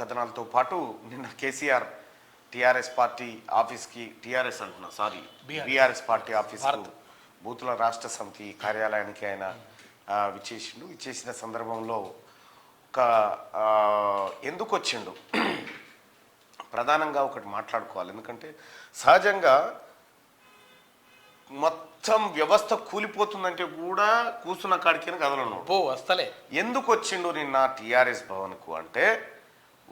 కథనాలతో పాటు నిన్న KCR TRS party ఆఫీస్కి టీఆర్ఎస్ అంటున్నా సారీ బీఆర్ఎస్ పార్టీ ఆఫీస్కు బూతుల రాష్ట్ర సమితి కార్యాలయానికి ఆయన విచ్చేసిన సందర్భంలో ఒక ఎందుకు వచ్చిండు ప్రధానంగా ఒకటి మాట్లాడుకోవాలి. ఎందుకంటే సహజంగా మొత్తం వ్యవస్థ కూలిపోతుందంటే కూడా కూర్చున్న కాడికి కదలను వస్తలే. ఎందుకు వచ్చిండు నిన్న టీఆర్ఎస్ భవన్కు అంటే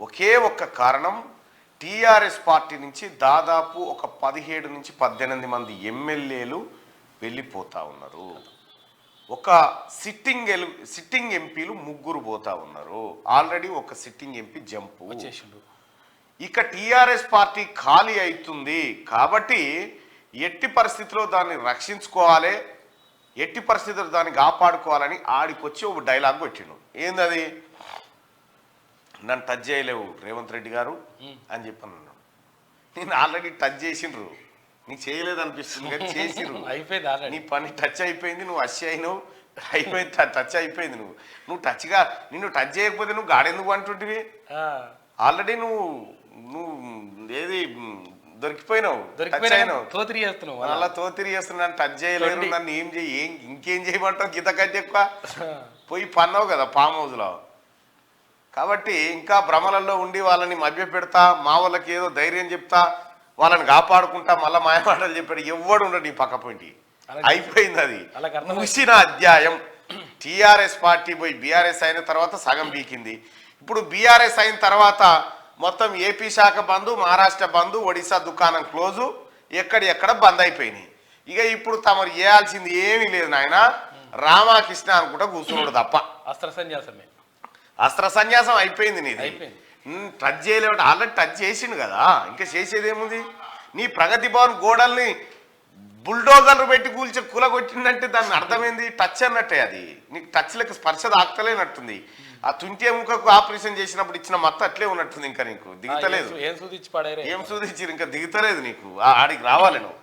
ఒకే ఒక్క కారణం, టీఆర్ఎస్ పార్టీ నుంచి దాదాపు ఒక 17 నుంచి 18 మంది ఎమ్మెల్యేలు వెళ్ళిపోతా ఉన్నారు. ఒక సిట్టింగ్ ఎంపీలు 3 పోతా ఉన్నారు. ఆల్రెడీ ఒక సిట్టింగ్ ఎంపీ జంపు చేసిండు. ఇక టీఆర్ఎస్ పార్టీ ఖాళీ అవుతుంది కాబట్టి ఎట్టి పరిస్థితిలో దాన్ని రక్షించుకోవాలి, ఎట్టి పరిస్థితుల్లో దాన్ని కాపాడుకోవాలని ఆడికొచ్చి ఒక డైలాగ్ పెట్టిండు. ఏందది? నన్ను టచ్ చేయలేవు రేవంత్ రెడ్డి గారు అని చెప్పాను. నేను ఆల్రెడీ టచ్ చేసిండ్రు, నీకు చేయలేదు అనిపిస్తుంది కానీ చేసిండ్రు. అయిపోయింది, నీ పని టచ్ అయిపోయింది, నువ్వు అస్సి అయినావు, అయిపోయింది, టచ్ అయిపోయింది. నువ్వు టచ్గా నిన్ను టచ్ చేయకపోతే నువ్వు గాడెందుకు అంటుంటివి? ఆల్రెడీ నువ్వు ఏది దొరికిపోయినావు, అలా తోతిరి చేస్తున్నాను, టచ్ చేయలేదు, నన్ను ఇంకేం చేయమంటావు? గీత కంటే ఎక్కువ పోయి పన్నావు కదా ఫామ్ హౌస్లో. కాబట్టి ఇంకా భ్రమలలో ఉండి వాళ్ళని మభ్య పెడతా, మా వాళ్ళకి ఏదో ధైర్యం చెప్తా, వాళ్ళని కాపాడుకుంటా, మళ్ళీ మాయమాటలు చెప్పాడు. ఎవడు ఉండడు నీ పక్క పోయి. అయిపోయింది, అది ముగిసిన అధ్యాయం. టీఆర్ఎస్ పార్టీ పోయి బీఆర్ఎస్ అయిన తర్వాత సగం బీకింది. ఇప్పుడు బీఆర్ఎస్ అయిన తర్వాత మొత్తం ఏపీ శాఖ బంద్, మహారాష్ట్ర బంద్, ఒడిశా దుకాణం క్లోజు, ఎక్కడ బంద్ అయిపోయినాయి. ఇక ఇప్పుడు తమరు చేయాల్సింది ఏమీ లేదు నాయన, రామకృష్ణ అనుకుంటా కూర్చున్నాడు తప్ప. అస్త్ర సన్యాసం అయిపోయింది నీది. టచ్ చేయలేవు, ఆల్రెడీ టచ్ చేసిండు కదా, ఇంకా చేసేది ఏముంది? నీ ప్రగతి భవన్ గోడల్ని బుల్డోజర్లు పెట్టి కూలగొట్టిందంటే దాన్ని అర్థమైంది టచ్ అన్నట్టే. అది నీకు టచ్ లెక్క స్పర్శ దాక్తలేనట్టుంది. ఆ తుంటి ఎముకకు ఆపరేషన్ చేసినప్పుడు ఇచ్చిన మొత్తం అట్లే ఉన్నట్టుంది. ఇంకా నీకు దిగుతలేదు. ఏం సూదిచ్చి ఇంకా దిగుతలేదు నీకు, ఆడికి రావాలి నువ్వు.